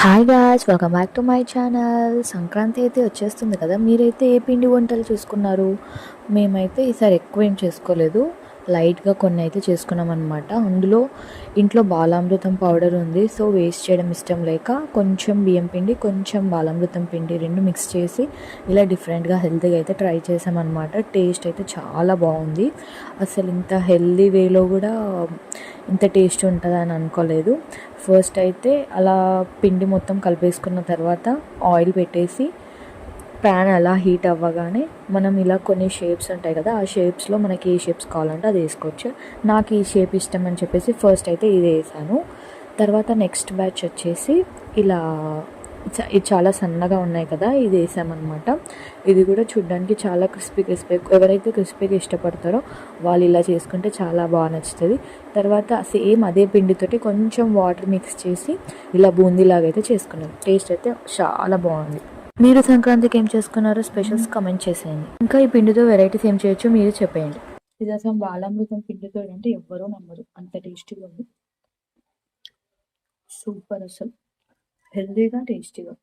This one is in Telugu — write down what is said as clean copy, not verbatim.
Hi guys, welcome back to my channel. Sankranti అయితే వచ్చేస్తుంది కదా. మీరైతే ఏ పిండి వంటలు చేసుకున్నారు? మేమైతే ఈసారి ఎక్కువ ఏం చేసుకోలేదు, లైట్గా కొన్ని అయితే చేసుకున్నాం అనమాట. అందులో ఇంట్లో బాలామృతం పౌడర్ ఉంది, సో వేస్ట్ చేయడం ఇష్టం లేక కొంచెం బియ్యం పిండి, కొంచెం బాలామృతం పిండి రెండు మిక్స్ చేసి ఇలా డిఫరెంట్గా హెల్తీగా అయితే ట్రై చేసామన్నమాట. టేస్ట్ అయితే చాలా బాగుంది. అసలు ఇంత హెల్తీ వేలో కూడా ఇంత టేస్ట్ ఉంటుందని అనుకోలేదు. ఫస్ట్ అయితే అలా పిండి మొత్తం కలిపేసుకున్న తర్వాత ఆయిల్ పెట్టేసి ప్యాన్ అలా హీట్ అవ్వగానే మనం ఇలా కొన్ని షేప్స్ ఉంటాయి కదా, ఆ షేప్స్లో మనకి ఏ షేప్స్ కావాలంటే అది వేసుకోవచ్చు. నాకు ఈ షేప్ ఇష్టం అని చెప్పేసి ఫస్ట్ అయితే ఇది వేసాను. తర్వాత నెక్స్ట్ బ్యాచ్ వచ్చేసి ఇలా ఇది చాలా సన్నగా ఉన్నాయి కదా, ఇది వేసామన్నమాట. ఇది కూడా చూడ్డానికి చాలా క్రిస్పీ ఎవరైతే క్రిస్పీగా ఇష్టపడతారో వాళ్ళు ఇలా చేసుకుంటే చాలా బాగా నచ్చుతుంది. తర్వాత సేమ్ అదే పిండితోటి కొంచెం వాటర్ మిక్స్ చేసి ఇలా బూందీలాగా అయితే చేసుకున్నాను. టేస్ట్ అయితే చాలా బాగుంది. మీరు సంక్రాంతికి ఏం చేసుకున్నారో స్పెషల్స్ కమెంట్ చేసేయండి. ఇంకా ఈ పిండితో వెరైటీస్ ఏం చేయొచ్చు మీరు చెప్పేయండి. ఇది అసలు బాలామృతం పిండితో అంటే ఎవ్వరూ నమ్మరు, అంత టేస్టీగా ఉంది. సూపర్, అసలు హెల్దీగా టేస్టీగా.